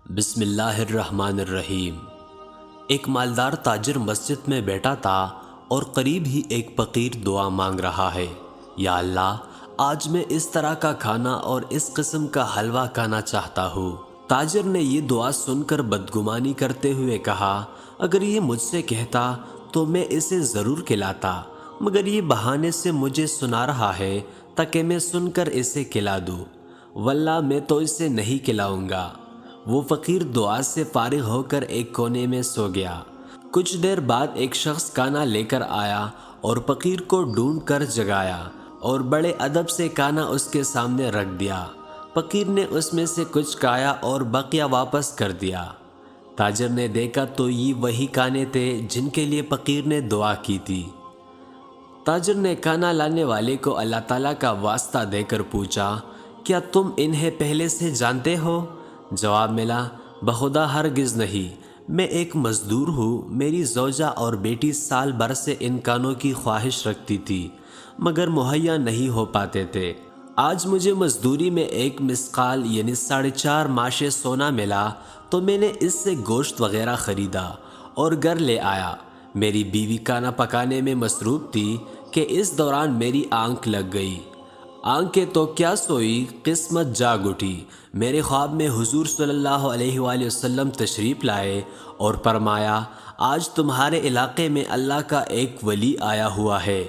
بسم اللہ الرحمن الرحیم۔ ایک مالدار تاجر مسجد میں بیٹھا تھا اور قریب ہی ایک فقیر دعا مانگ رہا ہے، یا اللہ آج میں اس طرح کا کھانا اور اس قسم کا حلوہ کھانا چاہتا ہوں۔ تاجر نے یہ دعا سن کر بدگمانی کرتے ہوئے کہا، اگر یہ مجھ سے کہتا تو میں اسے ضرور کھلاتا، مگر یہ بہانے سے مجھے سنا رہا ہے تاکہ میں سن کر اسے کھلا دوں، واللہ میں تو اسے نہیں کھلاؤں گا۔ وہ فقیر دعا سے فارغ ہو کر ایک کونے میں سو گیا۔ کچھ دیر بعد ایک شخص کھانا لے کر آیا اور فقیر کو ڈھونڈ کر جگایا اور بڑے ادب سے کھانا اس کے سامنے رکھ دیا۔ فقیر نے اس میں سے کچھ کھایا اور بقیہ واپس کر دیا۔ تاجر نے دیکھا تو یہ وہی کھانے تھے جن کے لیے فقیر نے دعا کی تھی۔ تاجر نے کھانا لانے والے کو اللہ تعالیٰ کا واسطہ دے کر پوچھا، کیا تم انہیں پہلے سے جانتے ہو؟ جواب ملا، بخدا ہرگز نہیں، میں ایک مزدور ہوں، میری زوجہ اور بیٹی سال بھر سے ان کھانوں کی خواہش رکھتی تھی مگر مہیا نہیں ہو پاتے تھے۔ آج مجھے مزدوری میں ایک مثقال یعنی 4.5 ماشے سونا ملا تو میں نے اس سے گوشت وغیرہ خریدا اور گھر لے آیا۔ میری بیوی کھانا پکانے میں مصروف تھی کہ اس دوران میری آنکھ لگ گئی۔ آنکھیں تو کیا سوئی، قسمت جاگ اٹھی۔ میرے خواب میں حضور صلی اللہ علیہ وآلہ وسلم تشریف لائے اور فرمایا، آج تمہارے علاقے میں اللہ کا ایک ولی آیا ہوا ہے،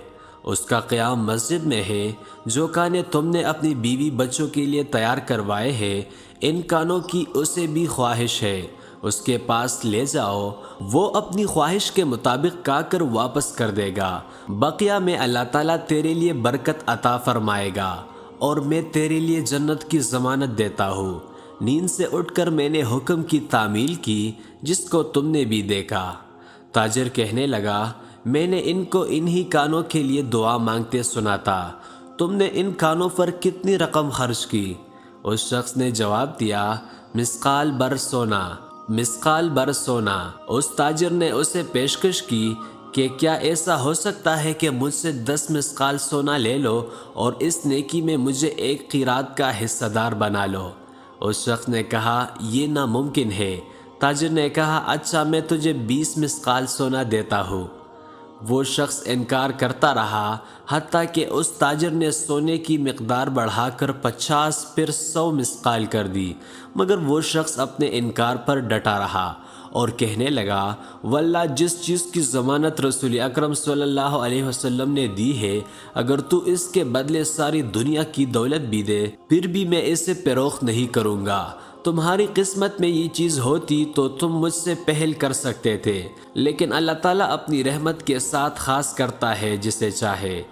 اس کا قیام مسجد میں ہے، جو کھانے تم نے اپنی بیوی بچوں کے لیے تیار کروائے ہیں ان کھانوں کی اسے بھی خواہش ہے، اس کے پاس لے جاؤ، وہ اپنی خواہش کے مطابق کھا کر واپس کر دے گا، بقیہ میں اللہ تعالیٰ تیرے لیے برکت عطا فرمائے گا اور میں تیرے لیے جنت کی ضمانت دیتا ہوں۔ نیند سے اٹھ کر میں نے حکم کی تعمیل کی جس کو تم نے بھی دیکھا۔ تاجر کہنے لگا، میں نے ان کو انہی کھانوں کے لیے دعا مانگتے سنا تھا، تم نے ان کھانوں پر کتنی رقم خرچ کی؟ اس شخص نے جواب دیا، مثقال بھر سونا، مثقال بھر سونا۔ اس تاجر نے اسے پیشکش کی کہ کیا ایسا ہو سکتا ہے کہ مجھ سے 10 مثقال سونا لے لو اور اس نیکی میں مجھے ایک قیراط کا حصہ دار بنا لو؟ اس شخص نے کہا، یہ ناممکن ہے۔ تاجر نے کہا، اچھا میں تجھے 20 مثقال سونا دیتا ہوں۔ وہ شخص انکار کرتا رہا حتیٰ کہ اس تاجر نے سونے کی مقدار بڑھا کر 50 پھر 100 مثقال کر دی، مگر وہ شخص اپنے انکار پر ڈٹا رہا اور کہنے لگا، واللہ جس چیز کی ضمانت رسول اکرم صلی اللہ علیہ وسلم نے دی ہے، اگر تو اس کے بدلے ساری دنیا کی دولت بھی دے پھر بھی میں اسے فروخت نہیں کروں گا۔ تمہاری قسمت میں یہ چیز ہوتی تو تم مجھ سے پہل کر سکتے تھے، لیکن اللہ تعالیٰ اپنی رحمت کے ساتھ خاص کرتا ہے جسے چاہے۔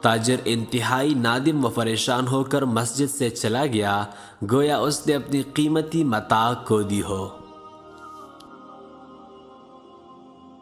تاجر انتہائی نادم و پریشان ہو کر مسجد سے چلا گیا، گویا اس نے اپنی قیمتی متاع کھو دی ہو۔